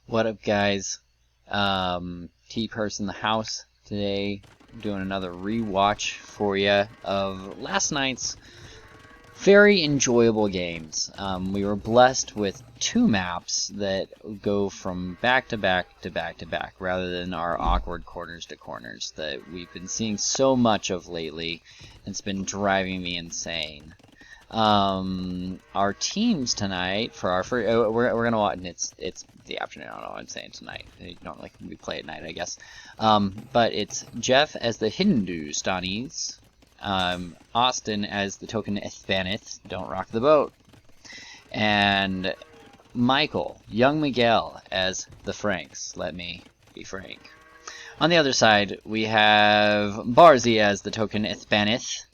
What up, guys? T-Purse in the house today, doing another rewatch for you of last night's very enjoyable games. We were blessed with two maps that go from back to back to back to back, rather than our awkward corners to corners that we've been seeing so much of lately. It's been driving me insane. Our teams tonight for our first, we're gonna watch, and it's the afternoon. I don't know what I'm saying tonight. Normally we play at night, I guess. But it's Jeff as the Hindustanis, Austin as the token Hispanith, don't rock the boat, and Michael, young Miguel, as the Franks, let me be frank. On the other side, we have Barzy as the token Hispanith.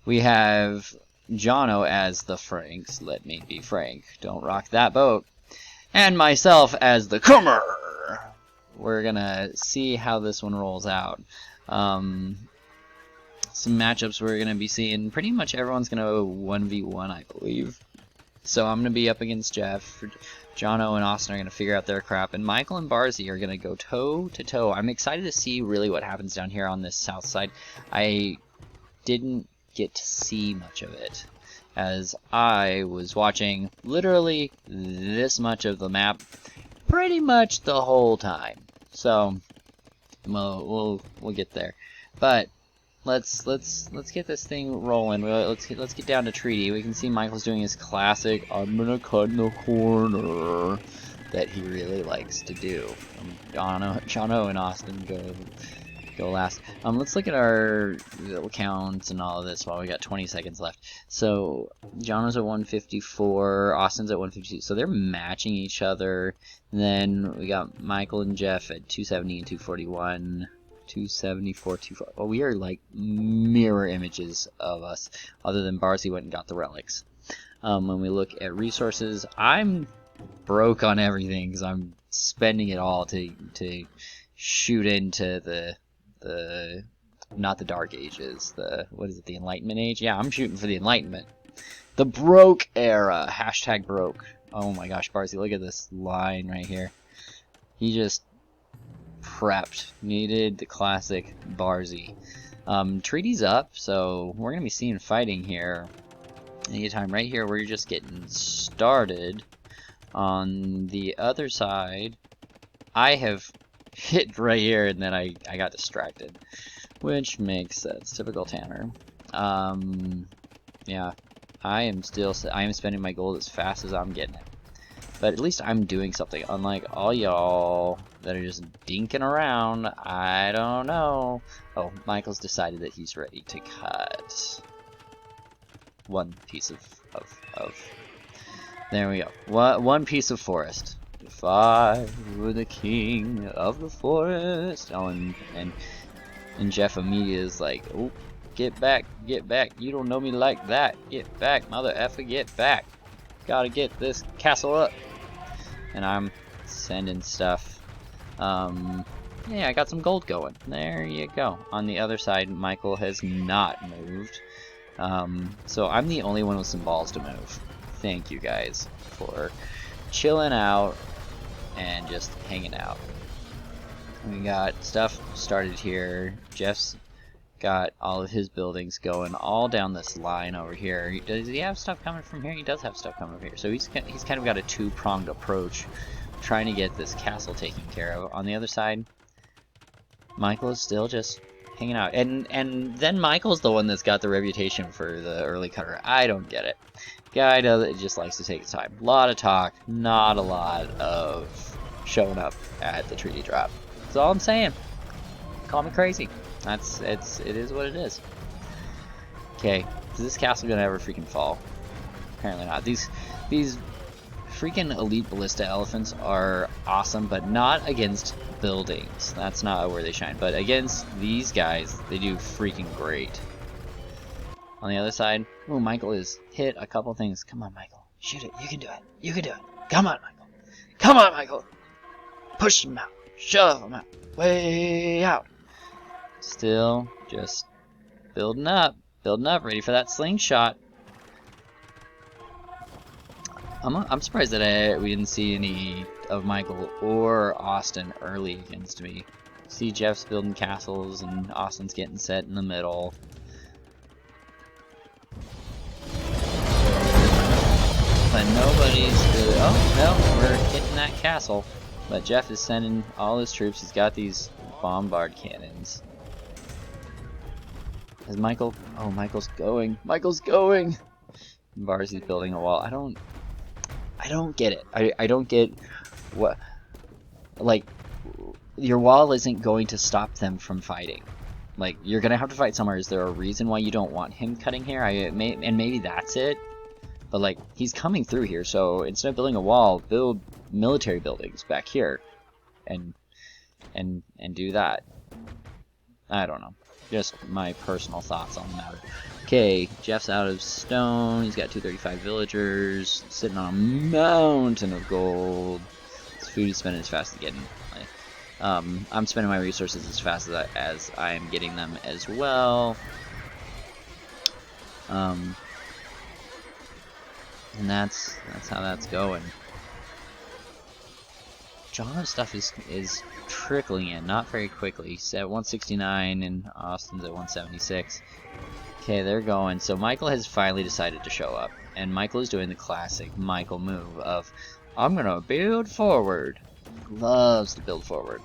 We have Jono as the Franks, let me be frank, don't rock that boat, and myself as the Cummer. We're gonna see how this one rolls out. Some matchups we're gonna be seeing. Pretty much everyone's gonna 1v1, I believe. So I'm gonna be up against Jeff. Jono and Austin are gonna figure out their crap, and Michael and Barzy are gonna go toe to toe. I'm excited to see really what happens down here on this south side. I didn't get to see much of it, as I was watching literally this much of the map pretty much the whole time. So we'll get there, but let's get this thing rolling. Let's get down to treaty. We can see Michael's doing his classic "I'm gonna cut in the corner" that he really likes to do. Jono and Austin go last. Let's look at our little counts and all of this while we got 20 seconds left. So Jono's at 154, Austin's at 152, so they're matching each other. And then we got Michael and Jeff at 270 and 241, 274, 240. Well, we are like mirror images of us, other than Barzy went and got the relics. When we look at resources, I'm broke on everything because I'm spending it all to shoot into the not the Dark Ages, what is it, the Enlightenment Age? Yeah, I'm shooting for the Enlightenment. The broke era, hashtag broke. Oh my gosh, Barzy, look at this line right here. He just prepped, needed the classic Barzy. Treaty's up, so we're gonna be seeing fighting here anytime. Right here, we're just getting started. On the other side, I have hit right here, and then I got distracted, which makes sense. Typical Tanner. Yeah, I am spending my gold as fast as I'm getting it, but at least I'm doing something, unlike all y'all that are just dinking around. I don't know. Oh, Michael's decided that he's ready to cut one piece of there we go. One piece of forest. If I were the king of the forest. Oh, and Jeff immediately is like, oh, get back, you don't know me like that. Get back, mother effer, get back. Gotta get this castle up. And I'm sending stuff. Yeah, I got some gold going. There you go. On the other side, Michael has not moved. So I'm the only one with some balls to move. Thank you guys for chilling out and just hanging out. We got stuff started here. Jeff's got all of his buildings going all down this line over here. Does he have stuff coming from here? He does have stuff coming over here. So he's kind of got a two-pronged approach, trying to get this castle taken care of. On the other side, Michael is still just hanging out. And then Michael's the one that's got the reputation for the early cutter. I don't get it. Guy just likes to take his time. A lot of talk, not a lot of showing up at the treaty drop. That's all I'm saying. Call me crazy. It is what it is. Okay, is this castle gonna ever freaking fall? Apparently not. These freaking elite ballista elephants are awesome, but not against buildings. That's not where they shine. But against these guys, they do freaking great. On the other side, oh, Michael has hit a couple things. Come on, Michael. Shoot it. You can do it. You can do it. Come on, Michael. Come on, Michael. Push them out. Shove them out. Way out. Still just building up. Building up. Ready for that slingshot. I'm surprised that we didn't see any of Michael or Austin early against me. See Jeff's building castles and Austin's getting set in the middle. But nobody's good. Oh, no, we're hitting that castle. But Jeff is sending all his troops. He's got these bombard cannons. Is Michael? Oh, Michael's going. Michael's going! Barzy's building a wall. I don't get it. I don't get what... Like, your wall isn't going to stop them from fighting. Like, you're gonna have to fight somewhere. Is there a reason why you don't want him cutting here? And maybe that's it. But like, he's coming through here, so instead of building a wall, build military buildings back here, and do that. I don't know. Just my personal thoughts on the matter. Okay, Jeff's out of stone. He's got 235 villagers sitting on a mountain of gold. His food is spending as fast as getting. I'm spending my resources as fast as I am getting them as well. And that's how that's going. John's stuff is trickling in, not very quickly. He's at 169 and Austin's at 176. Okay, they're going. So Michael has finally decided to show up, and Michael is doing the classic Michael move of, I'm gonna build forward. Loves to build forward.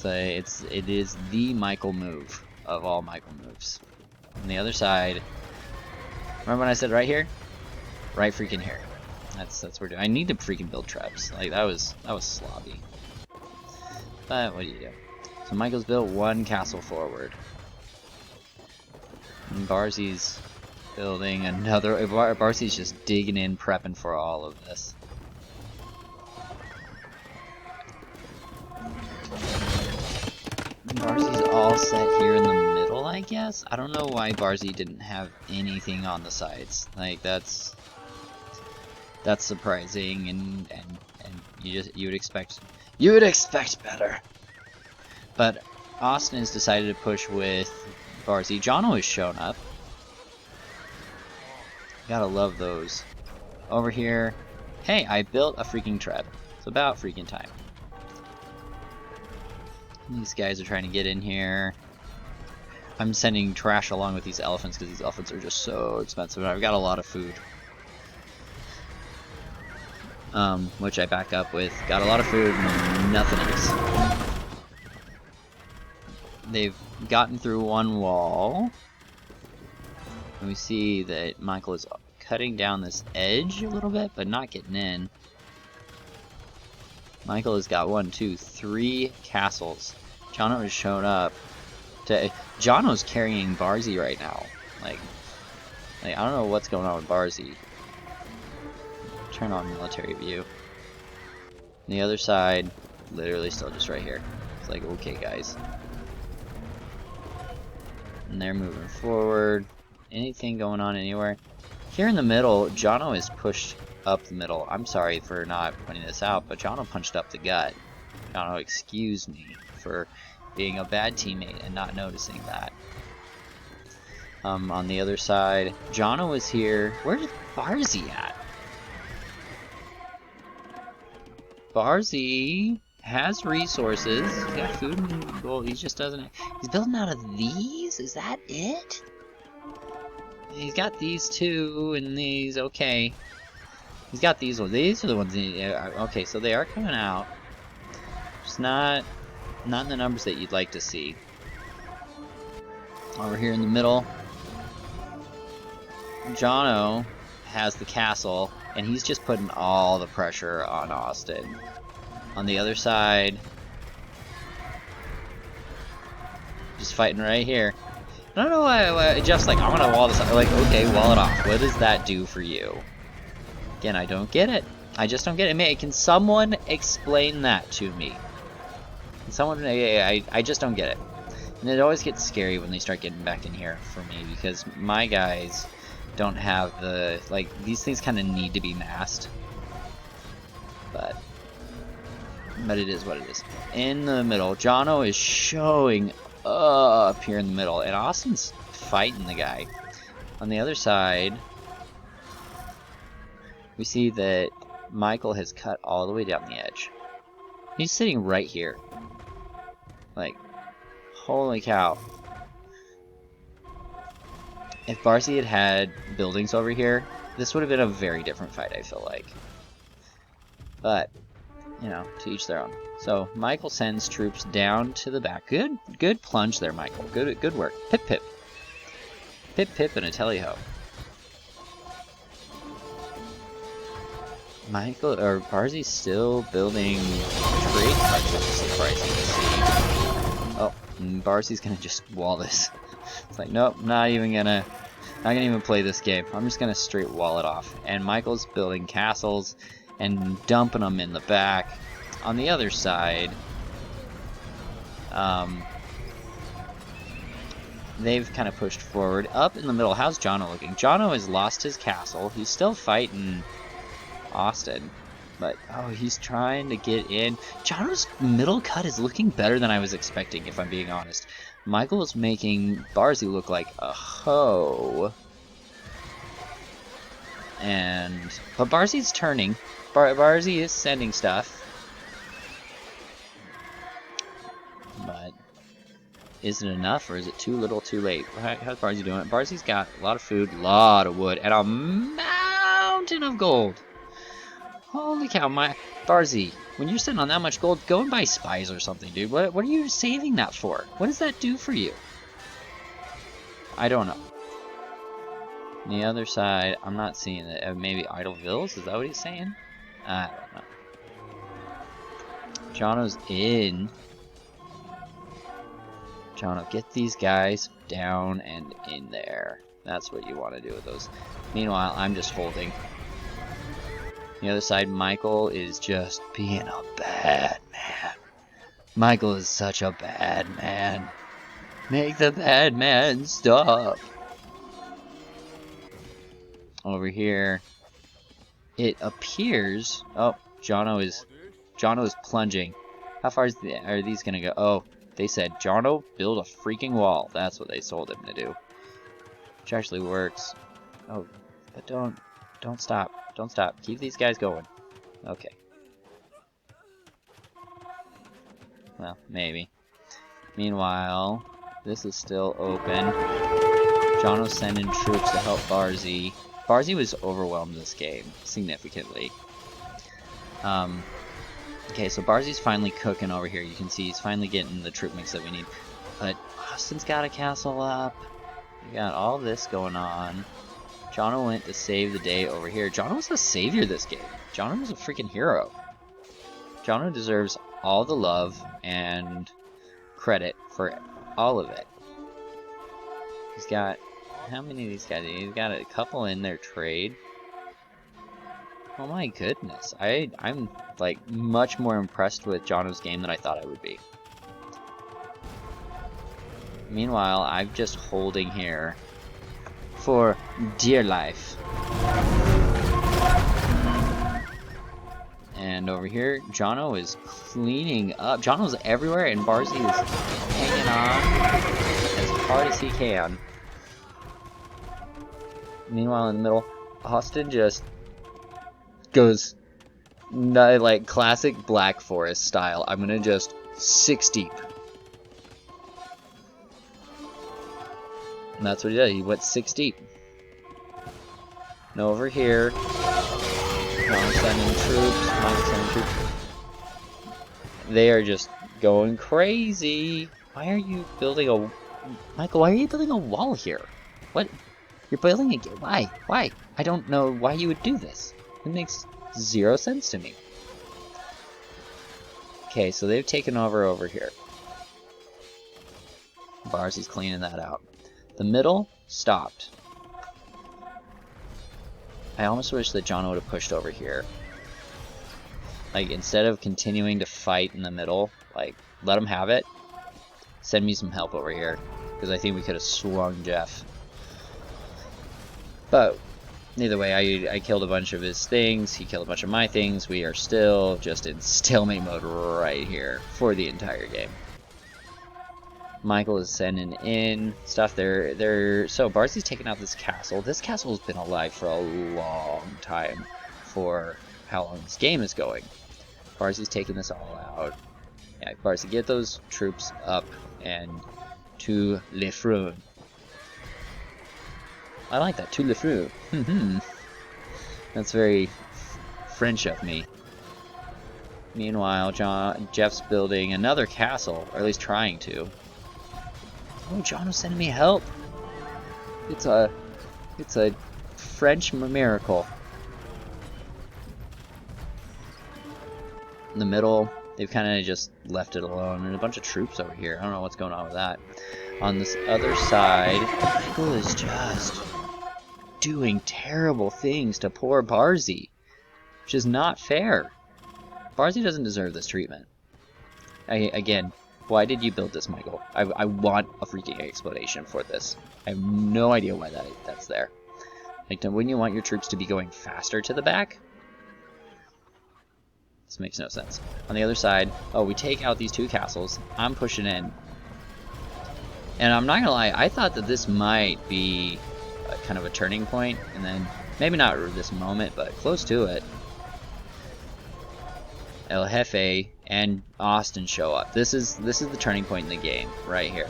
It is the Michael move of all Michael moves. On the other side, remember when I said right here? Right freaking here. That's what we're doing. I need to freaking build traps. Like that was slobby. But what do you do? So Michael's built one castle forward. And Barzy's building another. Barzy's just digging in, prepping for all of this. Barzy's all set here in the middle, I guess. I don't know why Barzy didn't have anything on the sides. Like that's surprising, and you would expect better. But Austin has decided to push with Barzy. Jono has shown up. Gotta love those. Over here, hey, I built a freaking trap. It's about freaking time. These guys are trying to get in here. I'm sending trash along with these elephants because these elephants are just so expensive. I've got a lot of food. Which I back up with. Got a lot of food and nothing else. They've gotten through one wall. And we see that Michael is cutting down this edge a little bit, but not getting in. Michael has got 1, 2, 3 castles. Jono has shown up. Jono's carrying Barzy right now. Like I don't know what's going on with Barzy. Turn on military view. And the other side, literally still just right here. It's like, okay, guys. And they're moving forward. Anything going on anywhere? Here in the middle, Jono is pushed up the middle. I'm sorry for not pointing this out, but Jono punched up the gut. Jono, excuse me for being a bad teammate and not noticing that. On the other side, Jono is here. Where's Barzy at? Barzy has resources. He's got food and gold. He just doesn't. He's building out of these? Is that it? He's got these two and these. Okay. He's got these ones. These are the ones. Okay, so they are coming out. Just not in the numbers that you'd like to see. Over here in the middle, Jono has the castle, and he's just putting all the pressure on Austin. On the other side, just fighting right here. I don't know why Jeff's like, I'm gonna wall this off. Like, okay, wall it off. What does that do for you? Again, I don't get it. I just don't get it. Can someone explain that to me? Can someone? I just don't get it. And it always gets scary when they start getting back in here for me, because my guys don't have the, like, these things kind of need to be masked. But it is what it is. In the middle, Jono is showing up here in the middle, and Austin's fighting the guy. On the other side, we see that Michael has cut all the way down the edge. He's sitting right here. Like, holy cow. If Barcy had had buildings over here, this would have been a very different fight, I feel like. But, you know, to each their own. So, Michael sends troops down to the back. Good plunge there, Michael. Good work. Pip pip. Pip pip and a tally-ho. Michael, or Barzy's still building trade cards, which is surprising to see. Oh, Barzy's gonna just wall this. It's like, nope, not gonna even play this game. I'm just gonna straight wall it off. And Michael's building castles and dumping them in the back. On the other side, they've kind of pushed forward. Up in the middle, how's Jono looking? Jono has lost his castle. He's still fighting Austin, but oh, he's trying to get in. Jono's middle cut is looking better than I was expecting, if I'm being honest. Michael is making Barzy look like a hoe. But Barzy's turning. Barzy is sending stuff. But is it enough, or is it too little too late? How's Barzy doing? Barzy's got a lot of food, a lot of wood, and a mountain of gold. Holy cow, Barzy, when you're sitting on that much gold, go and buy spies or something, dude. What are you saving that for? What does that do for you? I don't know. On the other side, I'm not seeing it. Maybe Idle Vills? Is that what he's saying? I don't know. Jono's in. Jono, get these guys down and in there. That's what you want to do with those. Meanwhile, I'm just holding. The other side, Michael is just being a bad man. Michael is such a bad man. Make the bad man stop. Over here, it appears. Oh, Jono is plunging. How far are these gonna go? Oh, they said, Jono, build a freaking wall. That's what they told him to do. Which actually works. Oh, but don't stop. Don't stop. Keep these guys going. Okay. Well, maybe. Meanwhile, this is still open. Jono's sending troops to help Barzy. Barzy was overwhelmed this game, significantly. Okay, so Barzy's finally cooking over here. You can see he's finally getting the troop mix that we need. But Austin's got a castle up. We got all this going on. Jono went to save the day over here. Jono was a savior this game. Jono was a freaking hero. Jono deserves all the love and credit for all of it. He's got... How many of these guys? He's got a couple in their trade. Oh my goodness. I'm like much more impressed with Jono's game than I thought I would be. Meanwhile, I'm just holding here for dear life. And over here, Jono is cleaning up. Jono's everywhere, and Barzy is hanging on as hard as he can. Meanwhile, in the middle, Austin just goes like classic Black Forest style. I'm gonna just 6 deep. And that's what he did. He went 6 deep. And over here, Mike's sending troops. They are just going crazy. Why are you building a... Michael, why are you building a wall here? What? You're building a... Why? Why? I don't know why you would do this. It makes 0 sense to me. Okay, so they've taken over here. Barzy's cleaning that out. The middle stopped. I almost wish that Jono would have pushed over here. Like, instead of continuing to fight in the middle, like, let him have it. Send me some help over here. Because I think we could have swung Jeff. But, either way, I killed a bunch of his things. He killed a bunch of my things. We are still just in stalemate mode right here for the entire game. Michael is sending in stuff. So Barzy's taking out this castle. This castle has been alive for a long time for how long this game is going. Barzy's taking this all out. Yeah, Barzy, get those troops up and to le front. I like that, to le front. That's very French of me. Meanwhile, Jeff's building another castle, or at least trying to. Oh, John was sending me help. It's a French miracle. In the middle, they've kind of just left it alone. There's a bunch of troops over here. I don't know what's going on with that. On this other side, Michael is just doing terrible things to poor Barzy, which is not fair. Barzy doesn't deserve this treatment. Again, why did you build this, Michael? I want a freaking explanation for this. I have no idea why that's there. Like, wouldn't you want your troops to be going faster to the back? This makes no sense. On the other side, oh, we take out these two castles. I'm pushing in. And I'm not gonna lie, I thought that this might be kind of a turning point, and then maybe not this moment, but close to it. El Jefe and Austin show up. This is the turning point in the game right here.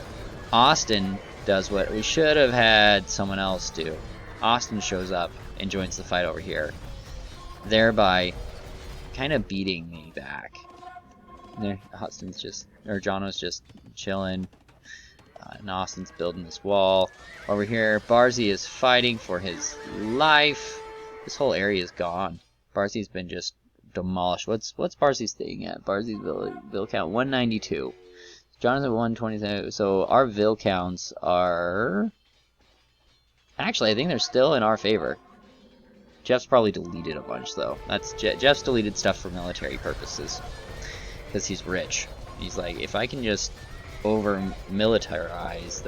Austin does what we should have had someone else do. Austin shows up and joins the fight over here, thereby kind of beating me back. There, Austin's just, or Jono's just chilling, and Austin's building this wall over here. Barzy is fighting for his life. This whole area is gone. Barzy's been just demolished. What's Barzy's thing at? Barzy's vill count 192. John's at 127. So our vill counts are, actually, I think they're still in our favor. Jeff's probably deleted a bunch though. That's Jeff's deleted stuff for military purposes because he's rich. He's like, if I can just over militarize,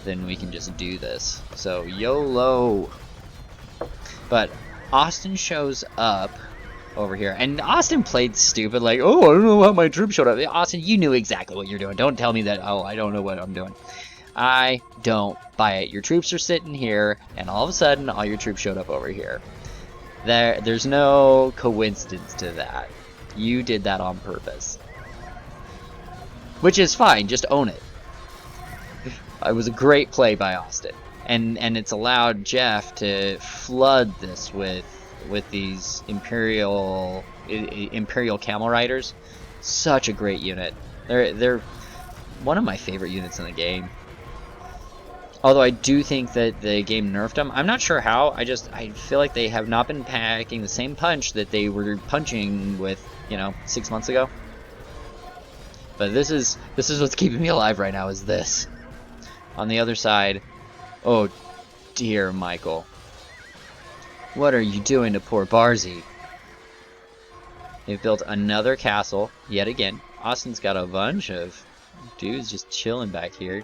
then we can just do this. So YOLO. But Austin shows up over here, and Austin played stupid, like, oh, I don't know how my troops showed up. Austin, you knew exactly what you're doing. Don't tell me that, oh, I don't know what I'm doing. I don't buy it. Your troops are sitting here, and all of a sudden, all your troops showed up over here. There's no coincidence to that. You did that on purpose. Which is fine, just own it. It was a great play by Austin. And it's allowed Jeff to flood this with these Imperial Camel Riders. Such a great unit. They're one of my favorite units in the game. Although I do think that the game nerfed them. I'm not sure how. I feel like they have not been packing the same punch that they were punching with, 6 months ago. But this is what's keeping me alive right now, is this. On the other side, oh dear Michael. What are you doing to poor Barzy? They've built another castle, yet again. Austin's got a bunch of dudes just chilling back here.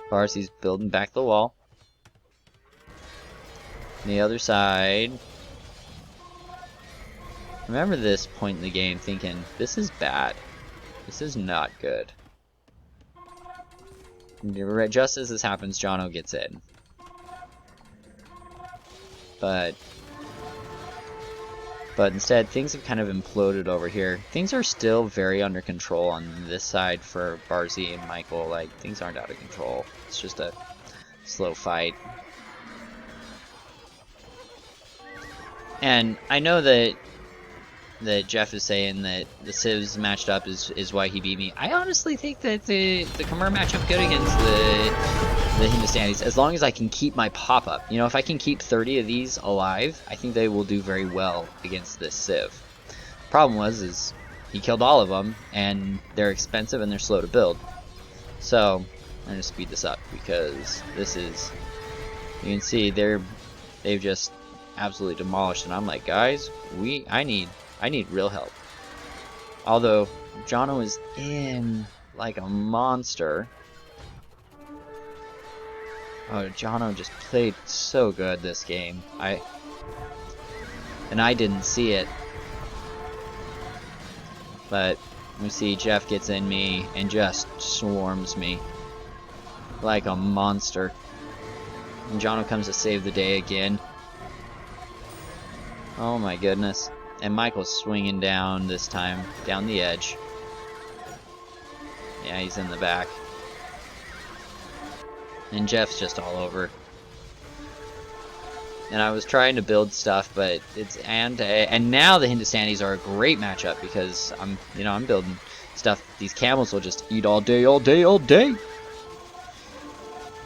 Barzy's building back the wall. On the other side, remember this point in the game thinking, this is bad. This is not good. Just as this happens, Jono gets in. But instead, things have kind of imploded over here. Things are still very under control on this side for Barzy and Michael. Like, things aren't out of control. It's just a slow fight. And I know that Jeff is saying that the civs matched up is why he beat me. I honestly think that the Khmer match up good against the Hindustanis, as long as I can keep my pop-up. If I can keep 30 of these alive, I think they will do very well against this civ. Problem is he killed all of them, and they're expensive and they're slow to build. So I'm going to speed this up, because this is, you can see they've just absolutely demolished, and I'm like, guys, I need real help. Although Jono is in like a monster. Oh, Jono just played so good this game. I didn't see it. But we see Jeff gets in me and just swarms me like a monster. And Jono comes to save the day again. Oh my goodness. And Michael's swinging down this time, down the edge. Yeah, he's in the back. And Jeff's just all over. And I was trying to build stuff, but it's and now the Hindustanis are a great matchup because I'm building stuff these camels will just eat all day, all day, all day. And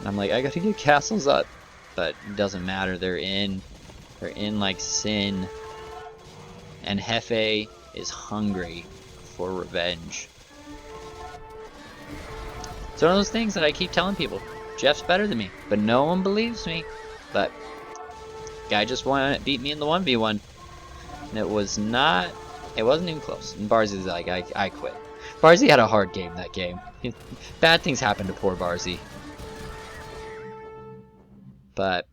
I'm like, I gotta get castles up, but it doesn't matter. They're in like sin. And Hefe is hungry for revenge. It's one of those things that I keep telling people. Jeff's better than me, but no one believes me. But guy just beat me in the 1v1. And it wasn't even close. And Barzy's like, I quit. Barzy had a hard game that game. Bad things happened to poor Barzy. But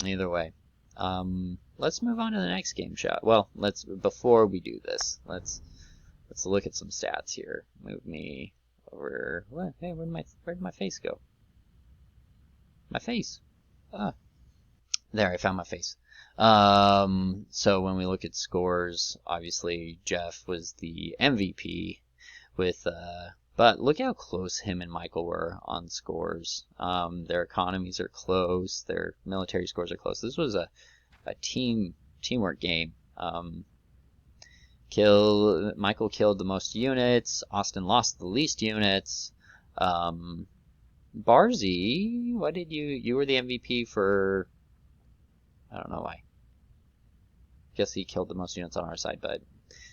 either way. Let's move on to the next game shot. Well, before we do this, let's look at some stats here. Move me over. What? Hey, where'd my face go? My face. Ah. There, I found my face. So when we look at scores, obviously Jeff was the MVP with, but look how close him and Michael were on scores. Their economies are close, their military scores are close. This was a teamwork game. Michael killed the most units, Austin lost the least units. Barzy, what did you were the MVP for, I don't know why. Guess he killed the most units on our side, but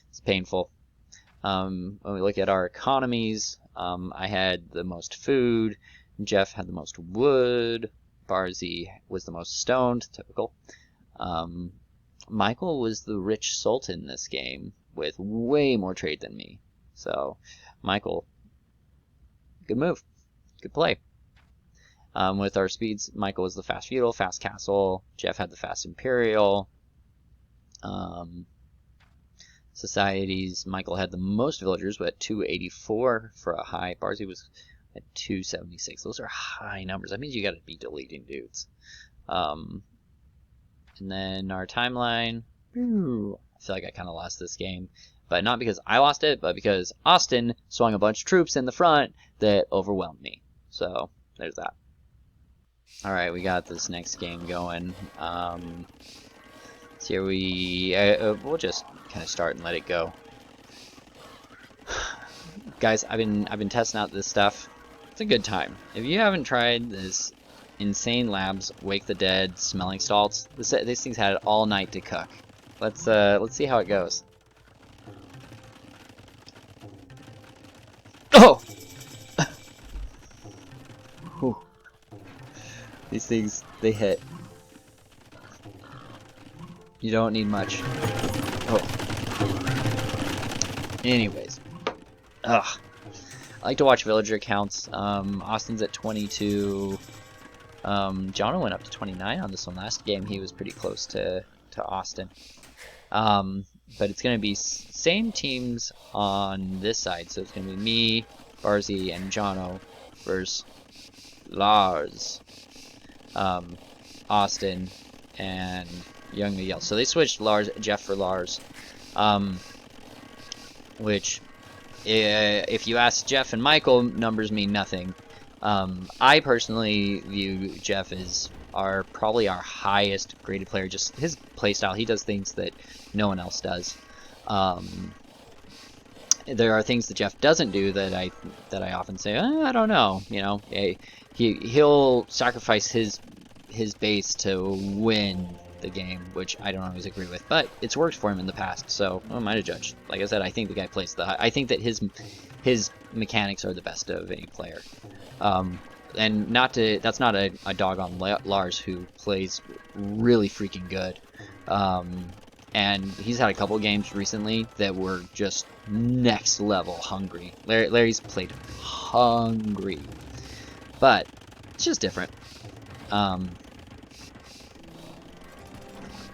it's painful. When we look at our economies, I had the most food, Jeff had the most wood, Barzy was the most stoned, typical. Michael was the rich sultan this game, with way more trade than me. So, Michael, good move, good play. With our speeds, Michael was the fast feudal, fast castle. Jeff had the fast imperial. Societies, Michael had the most villagers, but at 284 for a high. Barzy was at 276. Those are high numbers. That means you gotta be deleting dudes. And then our timeline. I feel like I kind of lost this game. But not because I lost it, but because Austin swung a bunch of troops in the front that overwhelmed me. So, there's that. Alright, we got this next game going. So here we'll just kind of start and let it go. Guys, I've been testing out this stuff. It's a good time. If you haven't tried this Insane Labs Wake the Dead smelling salts, these things had it all night to cook. Let's see how it goes. Oh! These things, they hit. You don't need much. Oh. Anyways. Ugh. I like to watch villager counts. Austin's at 22. Jono went up to 29 on this one. Last game he was pretty close to Austin. But it's going to be same teams on this side. So it's going to be me, Barzy, and Jono versus Lars. Austin, and Young Miguel. So they switched Jeff for Lars. Which, if you ask Jeff and Michael, numbers mean nothing. I personally view Jeff as probably our highest graded player. Just his playstyle, he does things that no one else does. There are things that Jeff doesn't do that I often say, I don't know. You know, he'll sacrifice his base to win the game, which I don't always agree with, but it's worked for him in the past, so who am I to judge? Like I said, I think the guy plays I think that his mechanics are the best of any player. And that's not a dog on Lars, who plays really freaking good. And he's had a couple games recently that were just next level hungry. Larry's played hungry, but it's just different.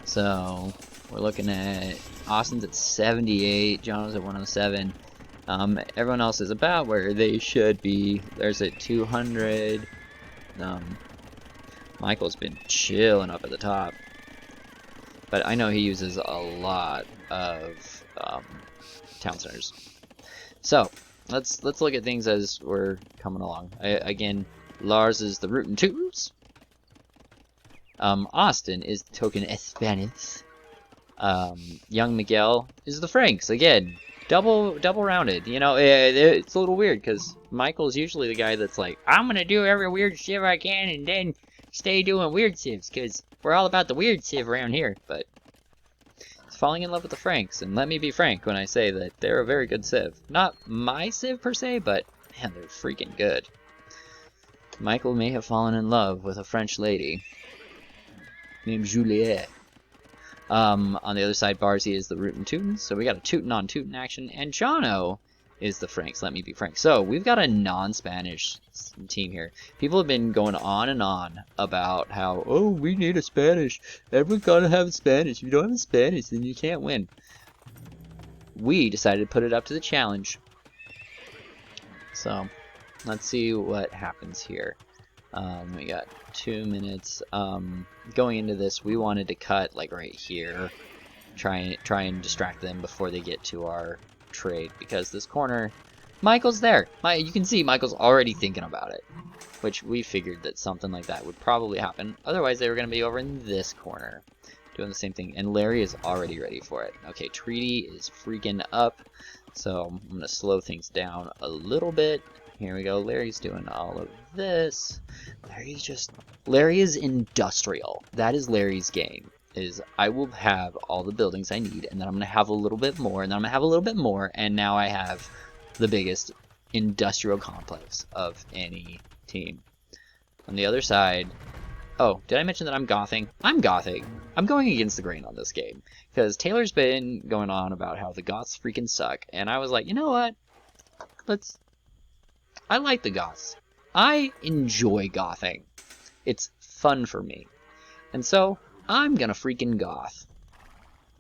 So we're looking at Austin's at 78, Jono's at 107. Everyone else is about where they should be. There's at 200. Michael's been chilling up at the top. but I know he uses a lot of town centers. So let's look at things as we're coming along. Again, Lars is the rootin' toots. Austin is the token Espanish. Young Miguel is the Franks again. Double rounded. You know, it's a little weird because Michael's usually the guy that's like, I'm gonna do every weird civ I can and then stay doing weird civs because we're all about the weird civ around here. But he's falling in love with the Franks, and let me be frank when I say that they're a very good civ. Not my civ per se, but man, they're freaking good. Michael may have fallen in love with a French lady named Juliette. On the other side, Barzy is the Rootin' Tootin', so we got a Tootin' on Tootin' action, and Jono is the Franks, let me be frank. So, we've got a non-Spanish team here. People have been going on and on about how, oh, we need a Spanish. Everyone's gotta have Spanish. If you don't have Spanish, then you can't win. We decided to put it up to the challenge. So, let's see what happens here. We got 2 minutes. Going into this, we wanted to cut like right here, try and distract them before they get to our trade, because this corner, Michael's there. You can see Michael's already thinking about it, which we figured that something like that would probably happen. Otherwise, they were going to be over in this corner doing the same thing, and Larry is already ready for it. Okay, treaty is freaking up, so I'm going to slow things down a little bit. Here we go. Larry's doing all of this. Larry is industrial. That is Larry's game. I will have all the buildings I need, and then I'm going to have a little bit more, and then I'm going to have a little bit more, and now I have the biggest industrial complex of any team. On the other side, oh, did I mention that I'm gothing? I'm gothing. I'm going against the grain on this game, because Taylor's been going on about how the goths freaking suck, and I was like, you know what? I like the goths. I enjoy gothing. It's fun for me. And so, I'm gonna freaking goth.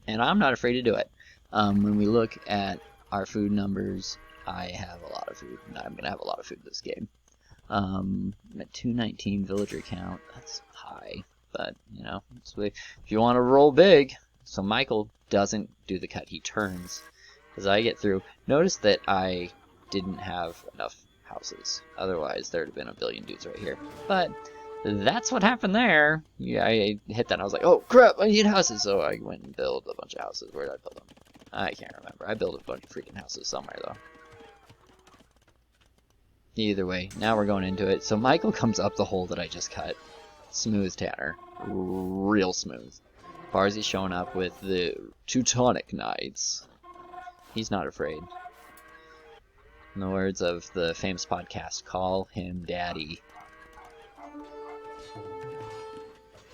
And I'm not afraid to do it. When we look at our food numbers, I have a lot of food. I'm gonna have a lot of food this game. I'm at 219 villager count. That's high. But, you know, if you want to roll big. So Michael doesn't do the cut. He turns. As I get through. Notice that I didn't have enough houses. Otherwise, there'd have been a billion dudes right here. But that's what happened there. Yeah, I hit that and I was like, oh crap, I need houses. So I went and built a bunch of houses. Where did I build them? I can't remember. I built a bunch of freaking houses somewhere though. Either way, now we're going into it. So Michael comes up the hole that I just cut. Smooth Tanner. Real smooth. Barzy's showing up with the Teutonic Knights. He's not afraid. In the words of the famous podcast, call him Daddy.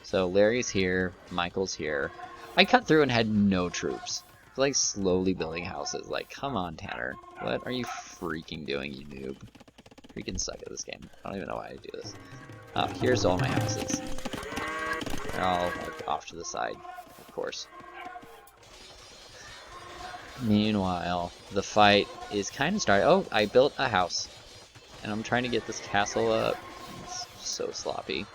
So Larry's here, Michael's here. I cut through and had no troops. Like slowly building houses. Like, come on, Tanner. What are you freaking doing, you noob? Freaking suck at this game. I don't even know why I do this. Oh, here's all my houses. They're all like off to the side, of course. Meanwhile, the fight is kind of starting. Oh, I built a house. And I'm trying to get this castle up. It's so sloppy.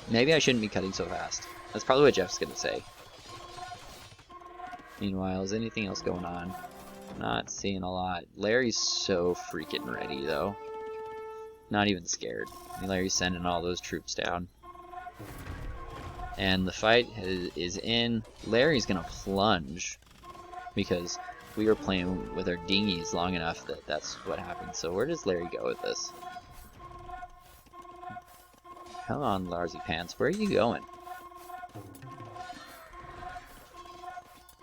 Maybe I shouldn't be cutting so fast. That's probably what Jeff's gonna say. Meanwhile, is anything else going on? Not seeing a lot. Larry's so freaking ready, though. Not even scared. Larry's sending all those troops down. And the fight is in. Larry's gonna plunge. Because we were playing with our dinghies long enough that that's what happened. So where does Larry go with this? Come on, Larsy Pants, where are you going?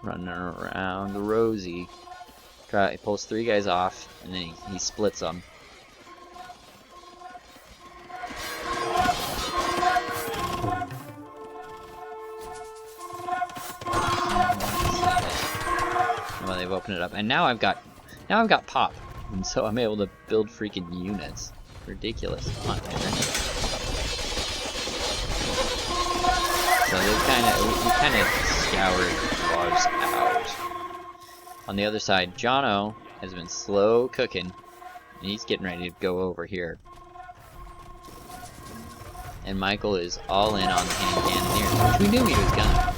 Running around Rosie. He pulls 3 guys off, and then he splits them. Well, they've opened it up, and now I've got pop, and so I'm able to build freaking units. Ridiculous. Come on, man. So we kind of scoured Lars out. On the other side, Jono has been slow cooking, and he's getting ready to go over here. And Michael is all in on the hand cannoneers, which we knew he was gonna.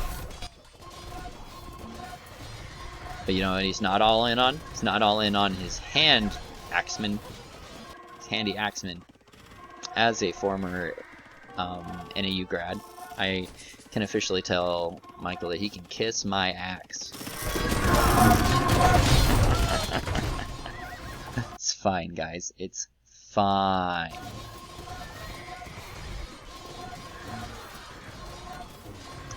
But you know what he's not all in on? He's not all in on his hand axeman. His handy axeman. As a former NAU grad, I can officially tell Michael that he can kiss my axe. It's fine, guys. It's fine.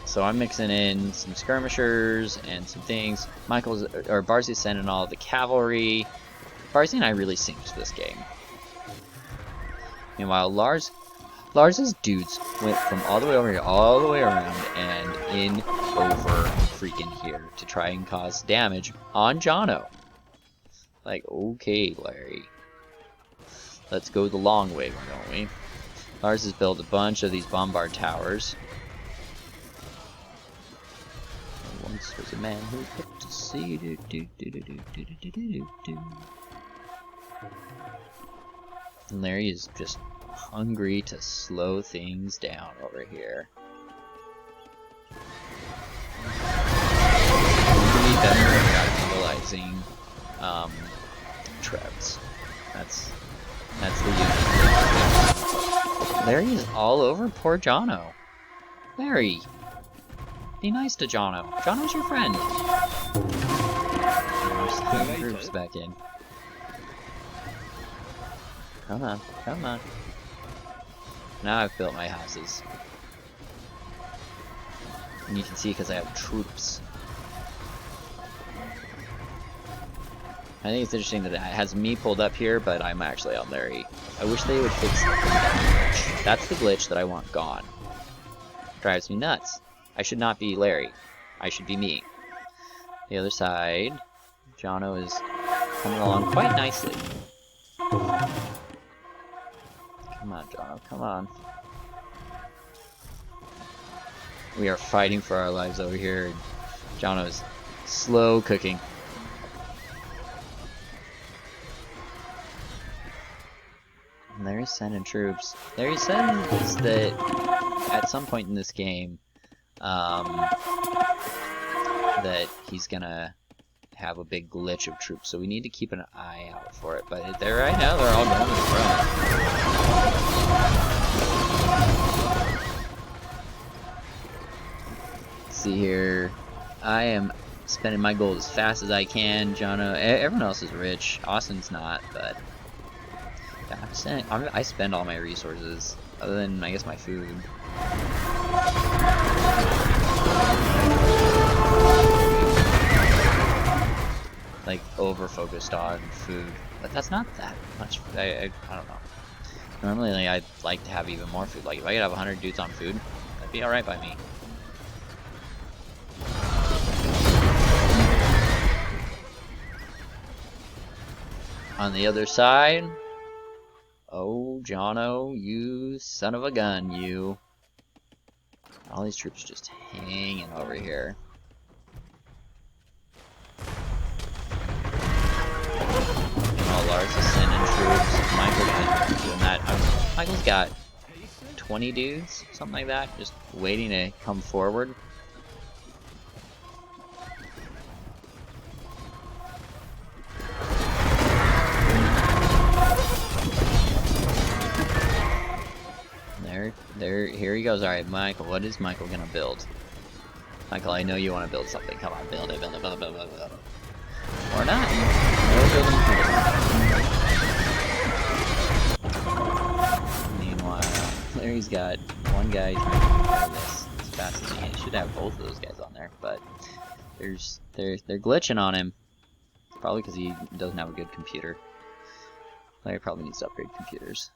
So I'm mixing in some skirmishers and some things. Barzy's sending all the cavalry. Barzy and I really synced this game. Meanwhile, Lars's dudes went from all the way over here, all the way around, and in over freaking here to try and cause damage on Jono. Like, okay, Larry. Let's go the long way, why don't we? Lars has built a bunch of these bombard towers. Once was a man who put to sea. And Larry is just hungry to slow things down over here. We need better at utilizing treads. That's the unit. Larry is all over poor Jono. Larry, be nice to Jono. Jono's your friend. There's groups back in. Come on, come on. Now I've built my houses. And you can see because I have troops. I think it's interesting that it has me pulled up here, but I'm actually on Larry. I wish they would fix that. That's the glitch that I want gone. Drives me nuts. I should not be Larry. I should be me. The other side, Jono is coming along quite nicely. Come on, Jono, come on. We are fighting for our lives over here. Jono is slow cooking. And Larry's sending troops. Larry says that at some point in this game, that he's gonna have a big glitch of troops, so we need to keep an eye out for it. But they're right now, they're all going to the front. See here, I am spending my gold as fast as I can. Jono, everyone else is rich. Austin's not, but yeah, I spend all my resources, other than I guess my food. Like over-focused on food, but that's not that much. I don't know. Normally, like, I'd like to have even more food. Like if I could have 100 dudes on food, that'd be all right by me. On the other side, oh Jono, you son of a gun, you! All these troops just hanging over here. Lars is sending troops. Michael's been doing that. Michael's got 20 dudes, something like that, just waiting to come forward. Here he goes. All right, Michael. What is Michael gonna build? Michael, I know you want to build something. Come on, build it, build it, build it, build it, build it. Or not. No building here. Meanwhile, Larry's got one guy trying to do this as fast as he can. He should have both of those guys on there, but they're glitching on him. Probably because he doesn't have a good computer. Larry probably needs to upgrade computers.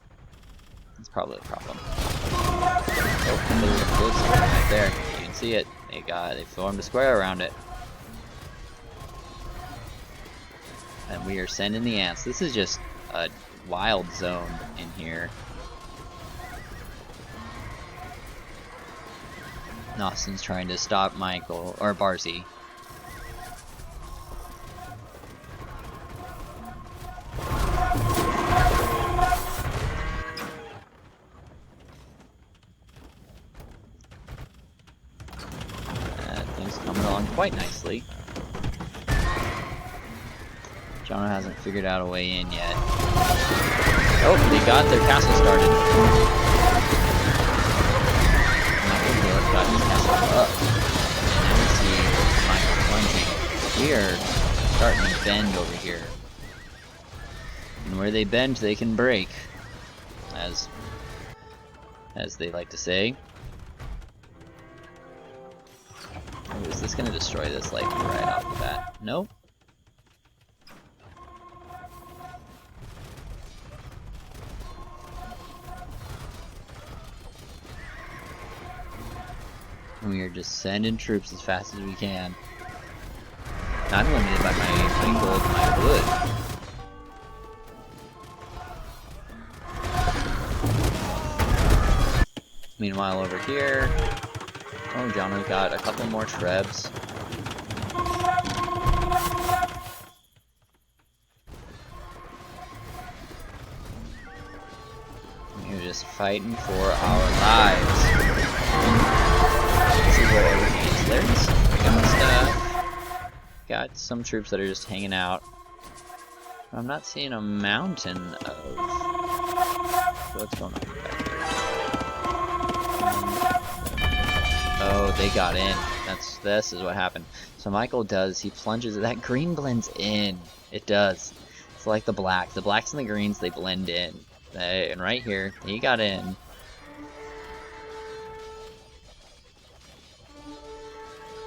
That's probably the problem. Oh, there's something right there. You can see it. They formed a square around it. And we are sending the ants. This is just a wild zone in here. Austin's trying to stop Michael, or Barzy. quite nicely. Jono hasn't figured out a way in yet. Oh, they got their castle started. Michael got his castle up. And now we see Michael plunging. We are starting to bend over here. And where they bend, they can break. As they like to say. Oh, is this going to destroy this, like, right off the bat? Nope. We are just sending troops as fast as we can. I'm limited by my gold and my wood. Meanwhile, over here, oh, Jono got a couple more trebs. We're just fighting for our lives. This is what everything is. There's got stuff. Got some troops that are just hanging out. I'm not seeing a mountain of... What's going on back here? Oh, they got in. This is what happened. So Michael does, he plunges, that green blends in. It does. It's like the black. The blacks and the greens, they blend in. And right here, he got in.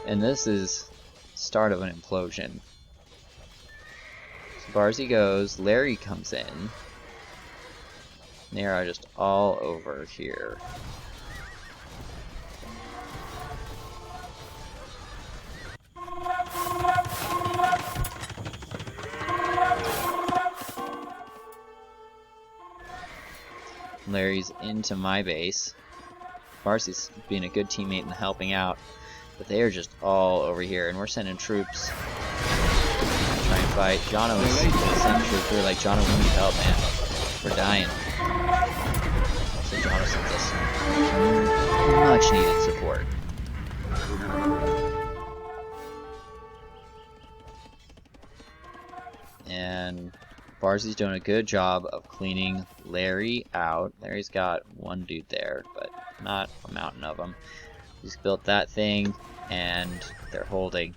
And this is start of an implosion. So Barzy goes, Larry comes in. They are just all over here. Larry's into my base. Barcy's being a good teammate and helping out. But they are just all over here, and we're sending troops. Try and fight. Jono is sending troops. We're like, Jono, we need help, man. We're dying. So Jono sends us much needed support. And Barzy's doing a good job of cleaning Larry out. Larry's got one dude there, but not a mountain of them. He's built that thing, and they're holding.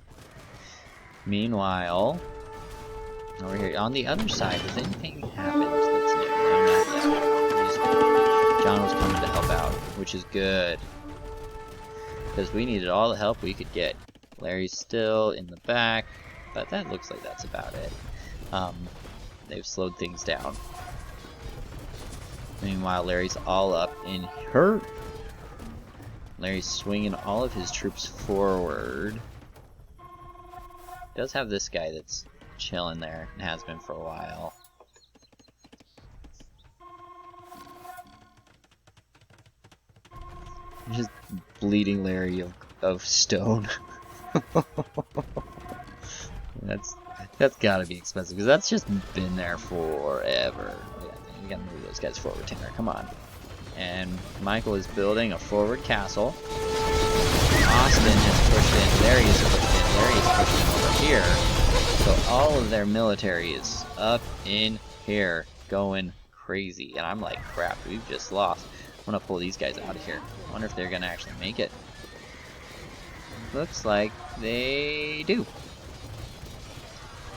Meanwhile, over here on the other side, has anything happened that's new? No, not yet. John was coming to help out, which is good. Because we needed all the help we could get. Larry's still in the back, but that looks like that's about it. They've slowed things down. Meanwhile, Larry's all up in her. Larry's swinging all of his troops forward. Does have this guy that's chilling there, and has been for a while. Just bleeding Larry of stone. That's gotta be expensive, because that's just been there forever. You gotta move those guys forward, Tanner. Come on. And Michael is building a forward castle. Austin has pushed in. Larry is pushed in. Larry is pushing over here. So all of their military is up in here, going crazy. And I'm like, crap, we've just lost. I'm gonna pull these guys out of here. I wonder if they're gonna actually make it. Looks like they do.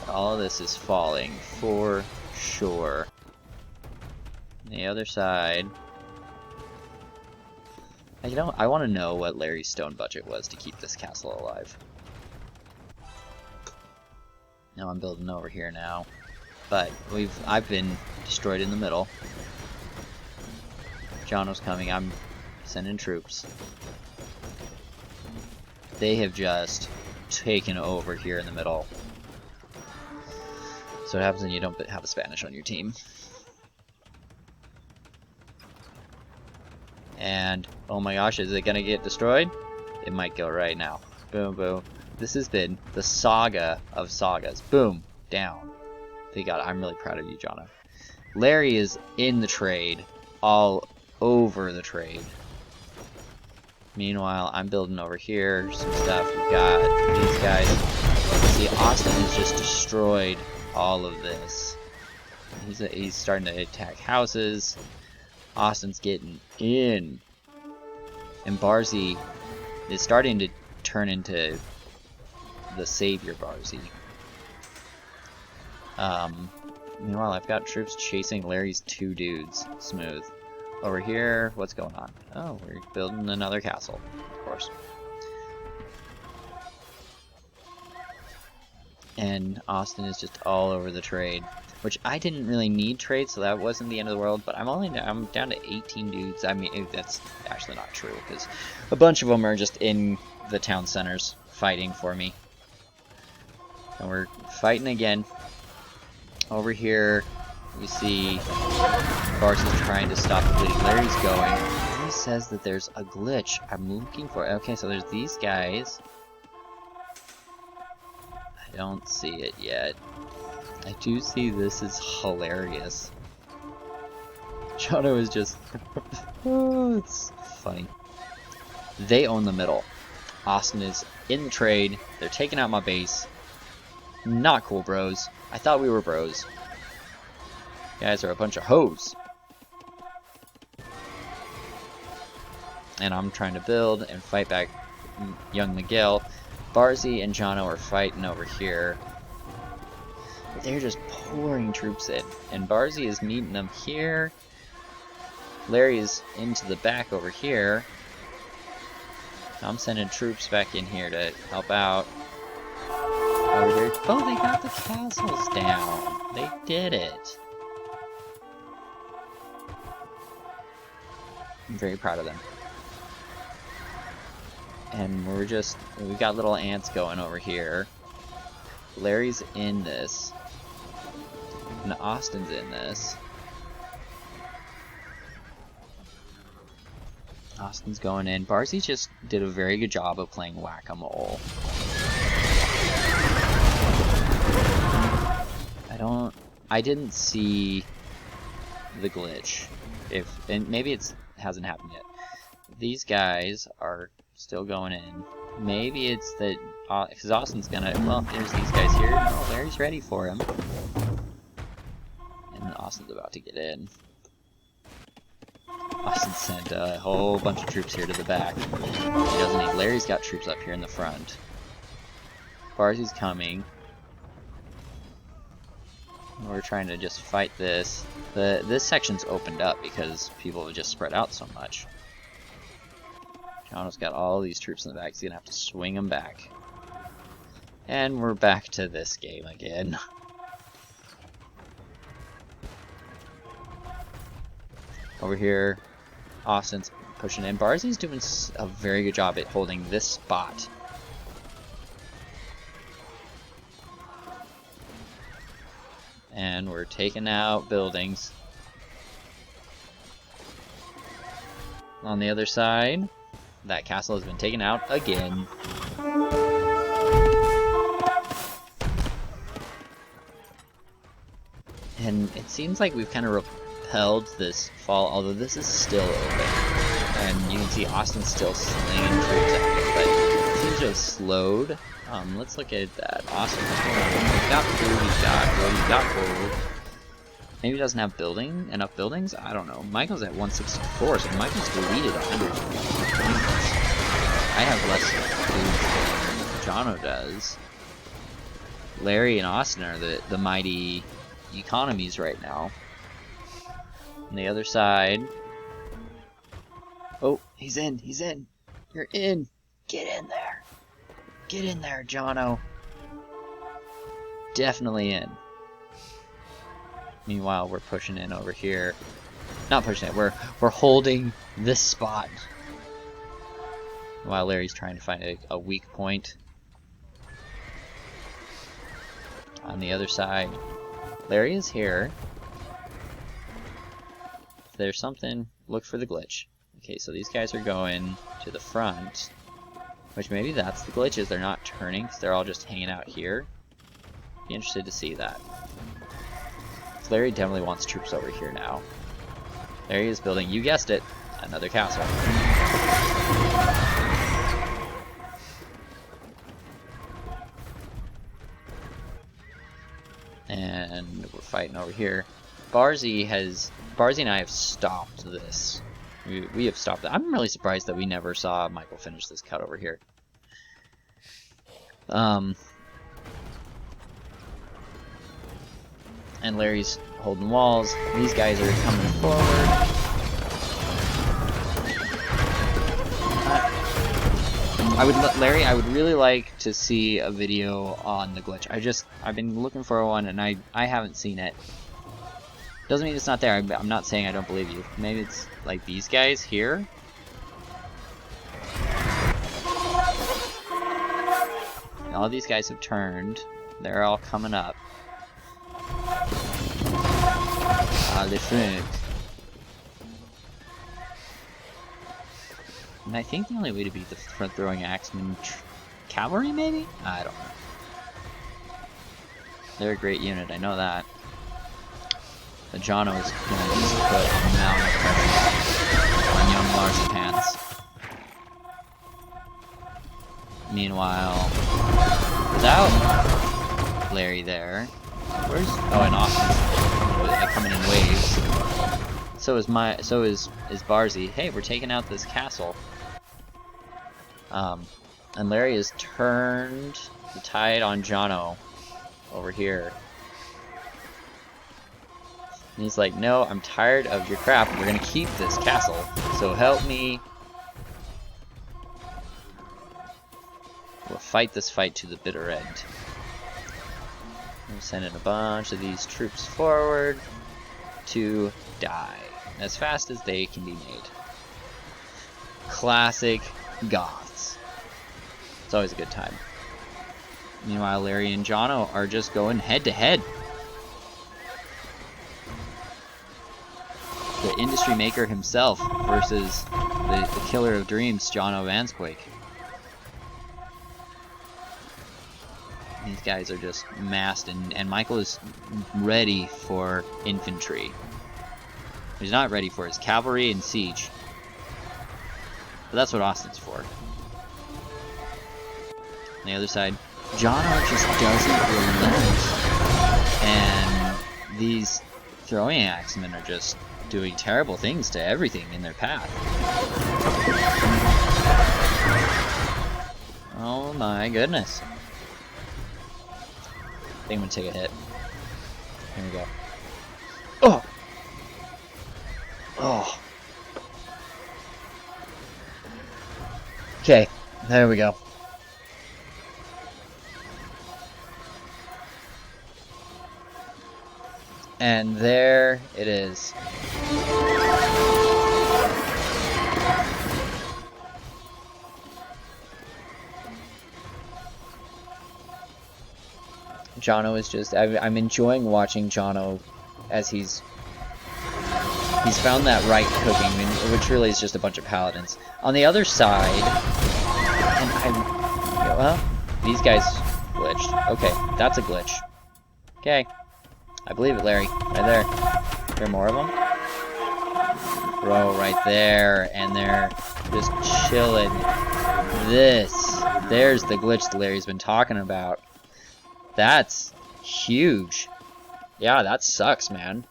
All of this is falling for sure. The other side. I want to know what Larry's stone budget was to keep this castle alive. Now I'm building over here now, but I've been destroyed in the middle. Jono's coming. I'm sending troops. They have just taken over here in the middle. So what happens when you don't have a Spanish on your team? And, oh my gosh, is it gonna get destroyed? It might go right now. Boom, boom. This has been the saga of sagas. Boom, down. I'm really proud of you, Jono. Larry is in the trade, all over the trade. Meanwhile, I'm building over here some stuff. We've got these guys. See, Austin has just destroyed all of this. He's starting to attack houses. Austin's getting in. And Barzy is starting to turn into the savior Barzy. Meanwhile, I've got troops chasing Larry's 2 dudes. Smooth. Over here, what's going on? Oh, we're building another castle, of course. And Austin is just all over the trade, which I didn't really need trade, so that wasn't the end of the world. But I'm down to 18 dudes. I mean, that's actually not true because a bunch of them are just in the town centers fighting for me. And we're fighting again. Over here, we see Barzi's trying to stop the bleeding. Larry's going. He says that there's a glitch. I'm looking for it. Okay, so there's these guys. I don't see it yet. I do see this is hilarious. Jono is just... oh, it's funny. They own the middle. Austin is in the trade. They're taking out my base. Not cool, bros. I thought we were bros. You guys are a bunch of hoes. And I'm trying to build and fight back young Miguel. Barzy and Jono are fighting over here. They're just pouring troops in. And Barzy is meeting them here. Larry is into the back over here. I'm sending troops back in here to help out. Over here. Oh, they got the castles down. They did it. I'm very proud of them. And we got little ants going over here. Larry's in this. And Austin's in this. Austin's going in. Barzy just did a very good job of playing whack-a-mole. I didn't see the glitch. And maybe it hasn't happened yet. These guys are still going in. Maybe it's that, because Austin's gonna, well, there's these guys here. No, Larry's ready for him. And Austin's about to get in. Austin sent a whole bunch of troops here to the back. He doesn't need, Larry's got troops up here in the front. Barzi's coming. We're trying to just fight this. This section's opened up because people have just spread out so much. Jono's got all these troops in the back. He's gonna have to swing them back. And we're back to this game again. Over here, Austin's pushing in. Barzi's doing a very good job at holding this spot. And we're taking out buildings. On the other side, that castle has been taken out again. And it seems like we've kind of repelled this fall, although this is still open. And you can see Austin's still slinging troops at me, but it seems to have slowed. Let's look at that. Austin, what's going on? He's got food, he's got wood, he's got gold. Maybe he doesn't have enough buildings? I don't know. Michael's at 164, so Michael's deleted 100 points. I have less food than Jono does. Larry and Austin are the mighty economies right now. On the other side... oh, he's in! He's in! You're in! Get in there! Get in there, Jono! Definitely in. Meanwhile, we're pushing in over here. Not pushing it, we're holding this spot. While Larry's trying to find a weak point. On the other side, Larry is here. If there's something, look for the glitch. Okay, so these guys are going to the front. Which maybe that's the glitch, is they're not turning, because they're all just hanging out here. Be interested to see that. Larry definitely wants troops over here now. Larry is building, you guessed it, another castle. And we're fighting over here. Barzy and I have stopped this. We have stopped that. I'm really surprised that we never saw Michael finish this cut over here. And Larry's holding walls. These guys are coming forward. Larry, I would really like to see a video on the glitch. I've been looking for one and I haven't seen it. Doesn't mean it's not there. I'm not saying I don't believe you. Maybe it's like these guys here. All these guys have turned. They're all coming up. Les front. And I think the only way to beat the front throwing axemen cavalry, maybe? I don't know. They're a great unit, I know that. The Jono is going to just put a mountain of pressure on young Marzipan's. Meanwhile, without Larry there, where's and Austin's coming in waves. So is Barzy. Hey, we're taking out this castle. And Larry has turned the tide on Jono over here. And he's like, no, I'm tired of your crap. We're gonna keep this castle. So help me. We'll fight this fight to the bitter end. I'm sending a bunch of these troops forward to die as fast as they can be made. Classic Goths. It's always a good time. Meanwhile, Larry and Jono are just going head to head. The industry maker himself versus the killer of dreams, Jono Vansquake. These guys are just massed, and Michael is ready for infantry. He's not ready for his cavalry and siege. But that's what Austin's for. On the other side, Jono just doesn't relent. And these throwing axemen are just doing terrible things to everything in their path. Oh my goodness. I think I'm gonna take a hit. Here we go. Oh! Oh. Okay, there we go. And there it is. Jono is just, I'm enjoying watching Jono as he's found that right cooking, which really is just a bunch of paladins. On the other side, and well, these guys glitched. Okay, that's a glitch. Okay, I believe it, Larry. Right there. There are more of them? Bro, right there, and they're just chilling. There's the glitch that Larry's been talking about. That's huge. Yeah, that sucks, man.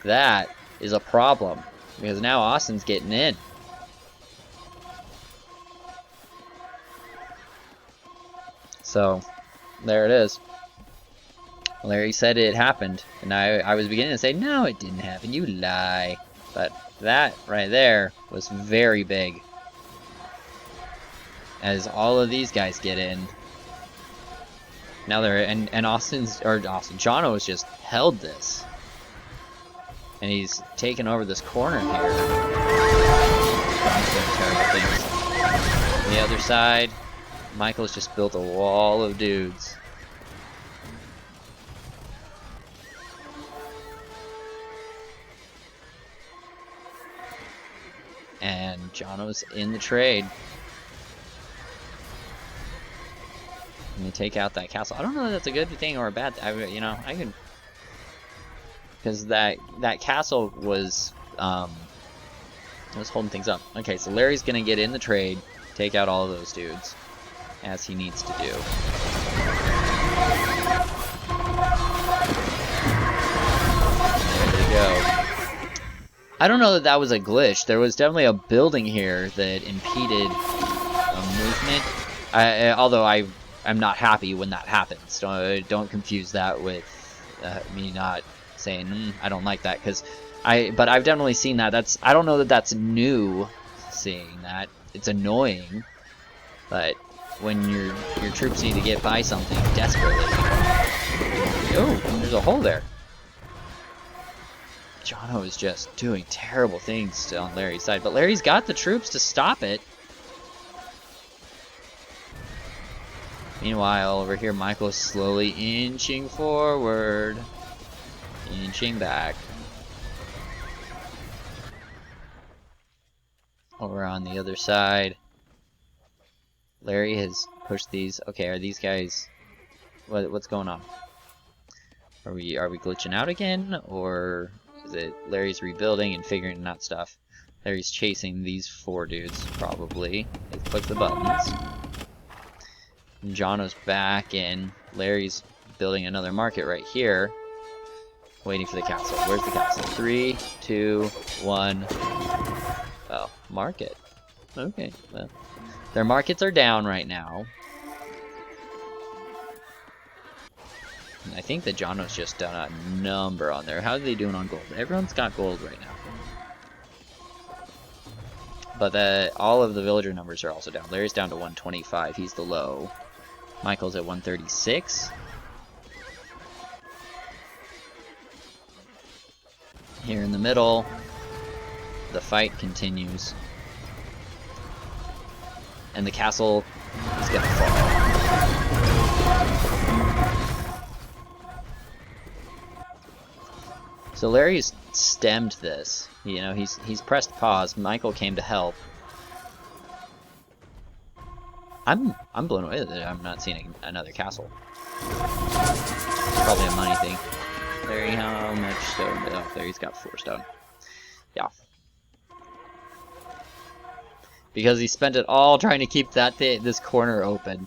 That is a problem, because now Austin's getting in. So, there it is. Larry said it happened, and I was beginning to say, no, it didn't happen, you lie. But that right there was very big. As all of these guys get in. Now they're, and Jono has just held this. And he's taken over this corner here. Terrible things. On the other side, Michael's just built a wall of dudes. And Jono's in the trade. And they take out that castle. I don't know if that's a good thing or a bad thing. You know, I could, because that castle was holding things up. Okay, so Larry's gonna get in the trade, take out all of those dudes, as he needs to do. I don't know that that was a glitch. There was definitely a building here that impeded movement. Although I'm not happy when that happens. Don't confuse that with me not saying I don't like that, because but I've definitely seen that. I don't know that that's new. Seeing that, it's annoying, but when your troops need to get by something desperately. Oh, there's a hole there. Jono is just doing terrible things on Larry's side, but Larry's got the troops to stop it. Meanwhile, over here, Michael's slowly inching forward, inching back. Over on the other side, Larry has pushed these. Okay, are these guys? What's going on? Are we glitching out again, or is it Larry's rebuilding and figuring out stuff? Larry's chasing these 4 dudes, probably. Let's click the buttons. And Jono's back in. Larry's building another market right here. Waiting for the castle. Where's the castle? 3, 2, 1. Oh, market. Okay, well. Their markets are down right now. And I think that Jono's just done a number on there. How are they doing on gold? Everyone's got gold right now. But all of the villager numbers are also down. Larry's down to 125. He's the low. Michael's at 136. Here in the middle, the fight continues. And the castle is gonna fall. So Larry's stemmed this. You know, he's pressed pause. Michael came to help. I'm blown away that I'm not seeing another castle. It's probably a money thing. Larry, how much stone? Oh, Larry's got 4 stone. Yeah. Because he spent it all trying to keep this corner open.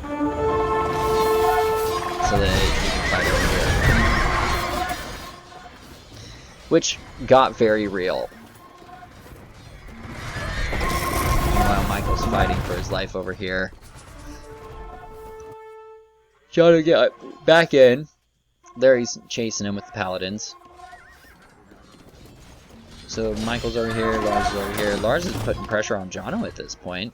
So that he can fight over here. Which got very real. Meanwhile, Michael's fighting for his life over here. Trying to get back in. Larry's chasing him with the paladins. So Michael's over here, Lars is over here. Lars is putting pressure on Jono at this point.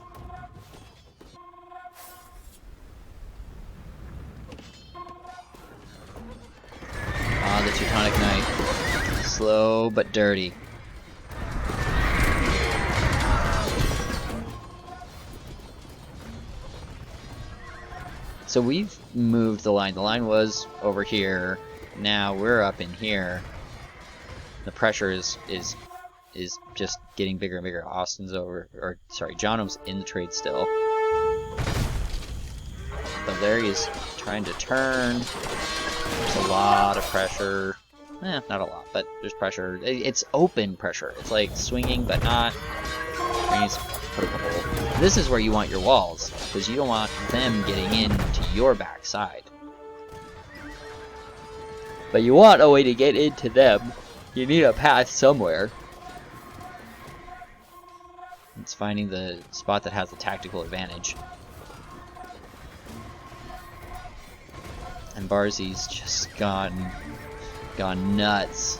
Ah, the Teutonic Knight. Slow but dirty. So we've moved the line. The line was over here. Now we're up in here. The pressure is just getting bigger and bigger. Austin's over, or sorry, Jono's in the trade still. But Larry is trying to turn. There's a lot of pressure. Not a lot, but there's pressure. It's open pressure. It's like swinging, but not. This is where you want your walls, because you don't want them getting into your backside. But you want a way to get into them. You need a path somewhere. It's finding the spot that has the tactical advantage. And Barzy's just gone nuts.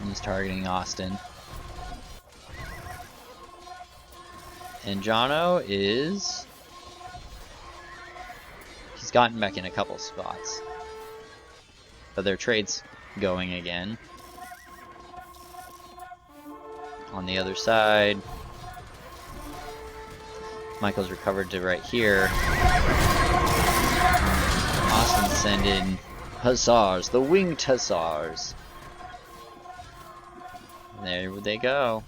He's targeting Austin. And Jono he's gotten back in a couple spots. But their trade's going again. On the other side, Michael's recovered to right here. Austin send in hussars, the winged hussars. There they go.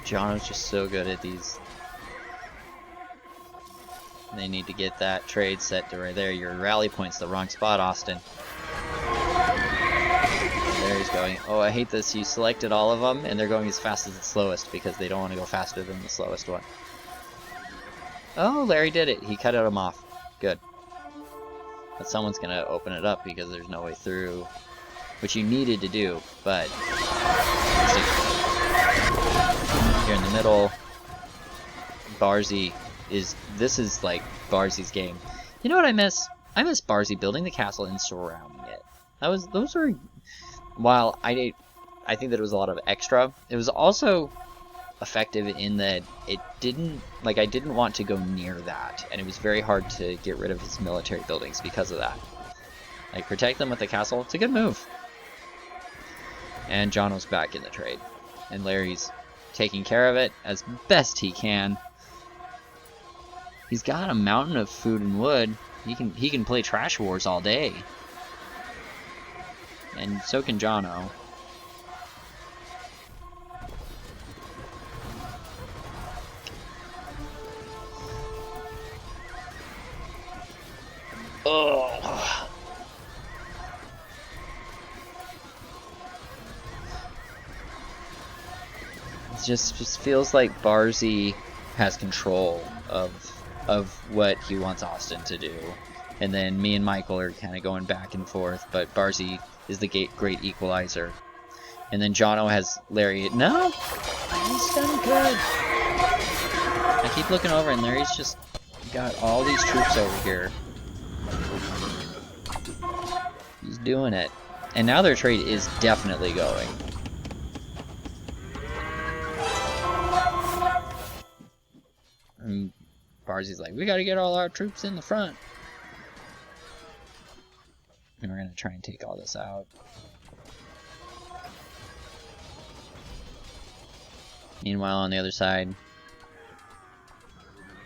Jono's just so good at these. They need to get that trade set to right there. Your rally point's the wrong spot, Austin. There he's going. Oh, I hate this. You selected all of them, and they're going as fast as the slowest because they don't want to go faster than the slowest one. Oh, Larry did it. He cut him off. Good. But someone's gonna open it up because there's no way through, which you needed to do, but here in the middle, Barzy this is like Barzy's game. You know what I miss? I miss Barzy building the castle and surrounding it. Those were, while I think that it was a lot of extra, it was also effective in that it didn't, like, I didn't want to go near that, and it was very hard to get rid of his military buildings because of that. Like, protect them with the castle, it's a good move. And Jono's back in the trade, and Larry's taking care of it as best he can. He's got a mountain of food and wood. He can play Trash Wars all day. And so can Jono. Oh. It just feels like Barzy has control of what he wants Austin to do. And then me and Michael are kind of going back and forth, but Barzy is the great equalizer. And then Jono has Larry. No! He's done good. I keep looking over and Larry's just got all these troops over here. He's doing it. And now their trade is definitely going. And Barzy's like, we gotta get all our troops in the front. And we're gonna try and take all this out. Meanwhile, on the other side,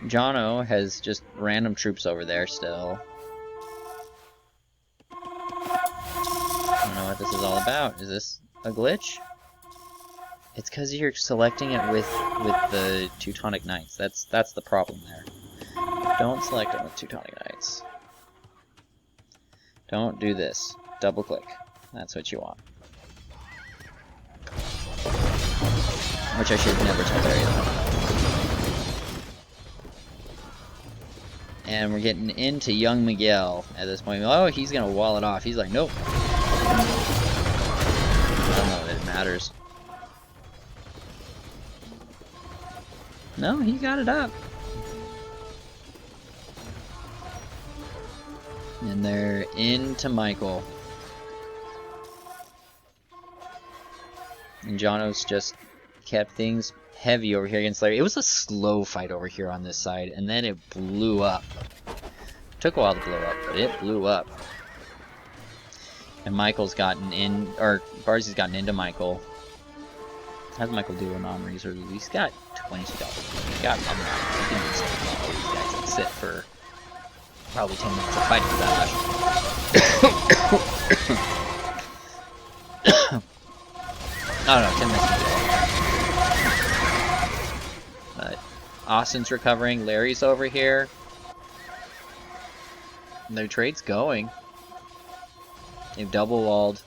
Jono has just random troops over there still. I don't know what this is all about. Is this a glitch? It's because you're selecting it with the Teutonic Knights. That's the problem there. Don't select them with Teutonic Knights. Don't do this. Double click. That's what you want. Which I should have never told Larry that. And we're getting into young Miguel at this point. Oh, he's gonna wall it off. He's like, nope. I don't know that it matters. No, he got it up. And they're into Michael. And Jono's just kept things heavy over here against Larry. It was a slow fight over here on this side, and then it blew up. Took a while to blow up, but it blew up. And Michael's gotten in, or Barzy's gotten into Michael. How's Michael do a non-reserve? He's got 22 dollars. He's got a lot. He can do something about all these guys that sit for probably 10 minutes of fighting for that much. I don't know, 10 minutes. But Austin's recovering. Larry's over here. And their trade's going. They've double walled.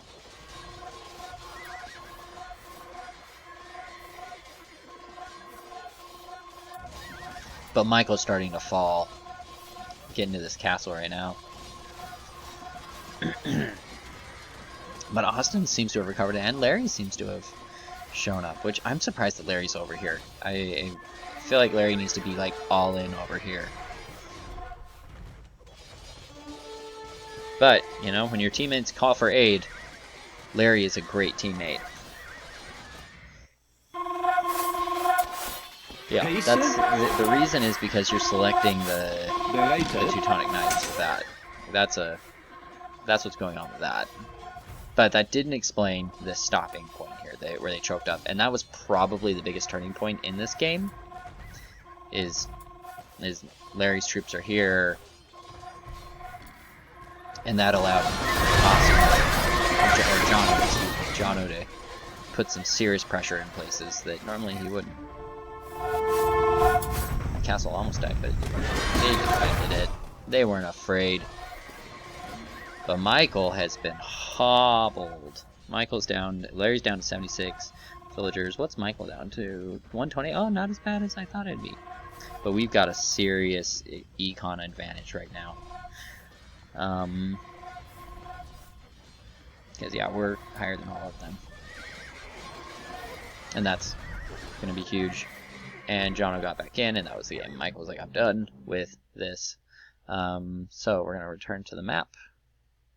But Michael's starting to fall. Get into this castle right now. But Austin seems to have recovered, and Larry seems to have shown up, which I'm surprised that Larry's over here. I feel like Larry needs to be like all in over here. But, you know, when your teammates call for aid, Larry is a great teammate. Yeah, that's the reason is because you're selecting the Teutonic Knights with that. That's what's going on with that. But that didn't explain the stopping point here, where they choked up, and that was probably the biggest turning point in this game. Is Larry's troops are here, and that allowed Jono to put some serious pressure in places that normally he wouldn't. The castle almost died, but they defended it. They weren't afraid. But Michael has been hobbled. Michael's down. Larry's down to 76 villagers. What's Michael down to? 120? Oh, not as bad as I thought it'd be. But we've got a serious econ advantage right now. Because, yeah, we're higher than all of them. And that's going to be huge. And Jono got back in, and that was the game. Michael was like, I'm done with this. So we're going to return to the map.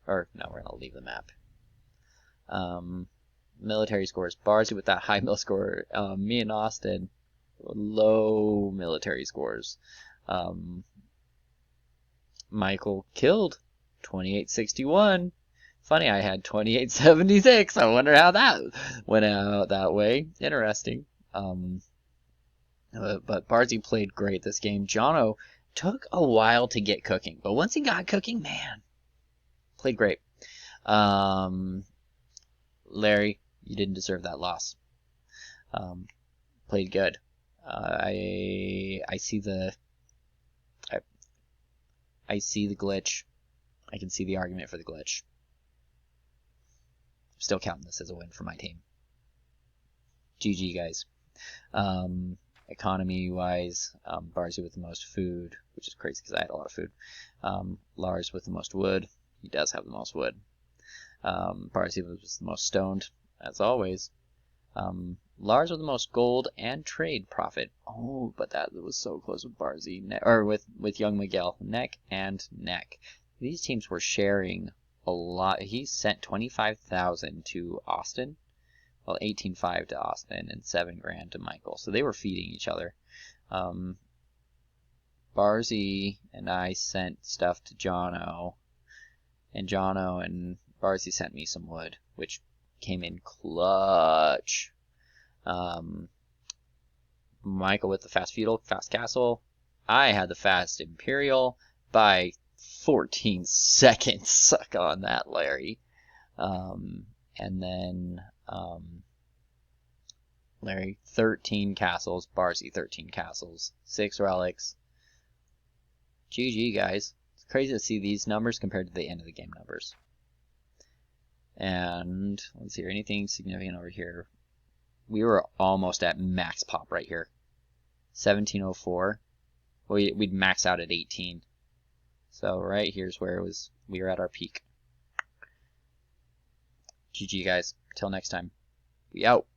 Or, no, we're going to leave the map. Military scores. Barzy with that high mil score. Me and Austin, low military scores. Michael killed 2861. Funny, I had 2876. I wonder how that went out that way. Interesting. But Barzy played great this game. Jono took a while to get cooking, but once he got cooking, man, played great. Larry, you didn't deserve that loss. Played good. I see the glitch. I can see the argument for the glitch. I'm still counting this as a win for my team. GG, guys. Economy-wise, Barzy with the most food, which is crazy because I had a lot of food. Lars with the most wood. He does have the most wood. Barzy was the most stoned, as always. Lars with the most gold and trade profit. Oh, but that was so close with Barzy, or with Young Miguel, neck and neck. These teams were sharing a lot. He sent 25,000 to Austin. Well, 18.5 to Austin and 7 grand to Michael. So they were feeding each other. Barzy and I sent stuff to Jono, and Jono and Barzy sent me some wood, which came in clutch. Michael with the fast feudal, fast castle. I had the fast imperial by 14 seconds. Suck on that, Larry. And then Larry, 13 castles. Barzy, 13 castles. 6 relics. GG, guys. It's crazy to see these numbers compared to the end of the game numbers. And let's see, anything significant over here? We were almost at max pop right here. 1704. We'd max out at 18. So right here's where we were at our peak. GG, guys. Till next time. We out.